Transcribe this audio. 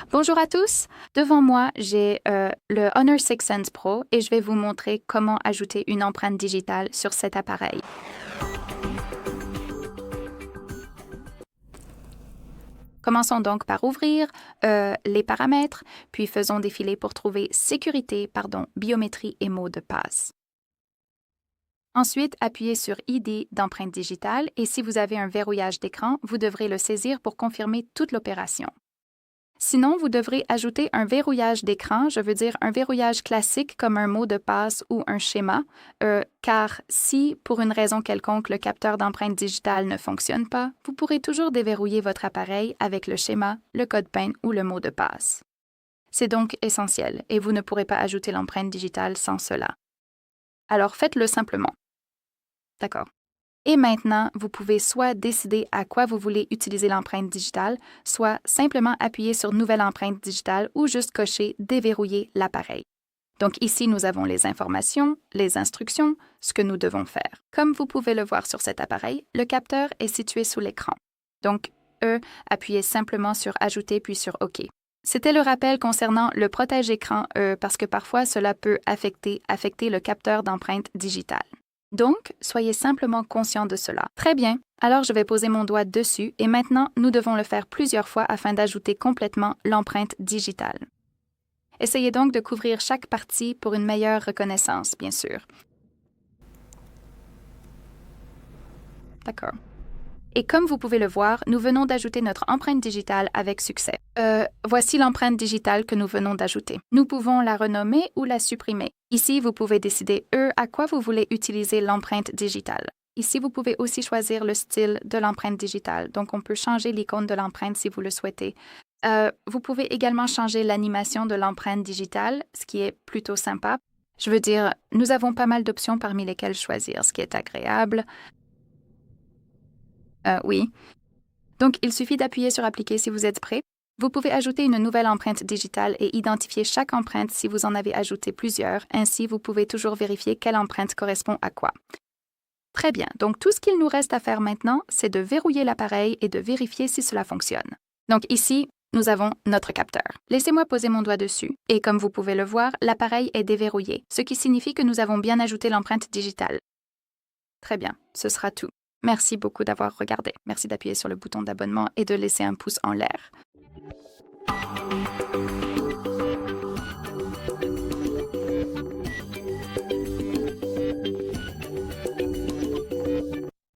Bonjour à tous. Devant moi, j'ai le Honor 6 Sense Pro et je vais vous montrer comment ajouter une empreinte digitale sur cet appareil. Commençons donc par ouvrir les paramètres, puis faisons défiler pour trouver sécurité, biométrie et mot de passe. Ensuite, appuyez sur ID d'empreinte digitale et si vous avez un verrouillage d'écran, vous devrez le saisir pour confirmer toute l'opération. Sinon, vous devrez ajouter un verrouillage d'écran, je veux dire un verrouillage classique comme un mot de passe ou un schéma, car si, pour une raison quelconque, le capteur d'empreinte digitale ne fonctionne pas, vous pourrez toujours déverrouiller votre appareil avec le schéma, le code PIN ou le mot de passe. C'est donc essentiel et vous ne pourrez pas ajouter l'empreinte digitale sans cela. Alors faites-le simplement. D'accord. Et maintenant, vous pouvez soit décider à quoi vous voulez utiliser l'empreinte digitale, soit simplement appuyer sur Nouvelle empreinte digitale ou juste cocher Déverrouiller l'appareil. Donc ici, nous avons les informations, les instructions, ce que nous devons faire. Comme vous pouvez le voir sur cet appareil, le capteur est situé sous l'écran. Donc, appuyez simplement sur Ajouter puis sur OK. C'était le rappel concernant le protège-écran parce que parfois cela peut affecter le capteur d'empreinte digitale. Donc, soyez simplement conscient de cela. Très bien, alors je vais poser mon doigt dessus et maintenant, nous devons le faire plusieurs fois afin d'ajouter complètement l'empreinte digitale. Essayez donc de couvrir chaque partie pour une meilleure reconnaissance, bien sûr. D'accord. Et comme vous pouvez le voir, nous venons d'ajouter notre empreinte digitale avec succès. Voici l'empreinte digitale que nous venons d'ajouter. Nous pouvons la renommer ou la supprimer. Ici, vous pouvez décider à quoi vous voulez utiliser l'empreinte digitale. Ici, vous pouvez aussi choisir le style de l'empreinte digitale. Donc, on peut changer l'icône de l'empreinte si vous le souhaitez. Vous pouvez également changer l'animation de l'empreinte digitale, ce qui est plutôt sympa. Je veux dire, nous avons pas mal d'options parmi lesquelles choisir, ce qui est agréable. Oui. Donc, il suffit d'appuyer sur Appliquer si vous êtes prêt. Vous pouvez ajouter une nouvelle empreinte digitale et identifier chaque empreinte si vous en avez ajouté plusieurs. Ainsi, vous pouvez toujours vérifier quelle empreinte correspond à quoi. Très bien. Donc, tout ce qu'il nous reste à faire maintenant, c'est de verrouiller l'appareil et de vérifier si cela fonctionne. Donc, ici, nous avons notre capteur. Laissez-moi poser mon doigt dessus. Et comme vous pouvez le voir, l'appareil est déverrouillé, ce qui signifie que nous avons bien ajouté l'empreinte digitale. Très bien. Ce sera tout. Merci beaucoup d'avoir regardé. Merci d'appuyer sur le bouton d'abonnement et de laisser un pouce en l'air.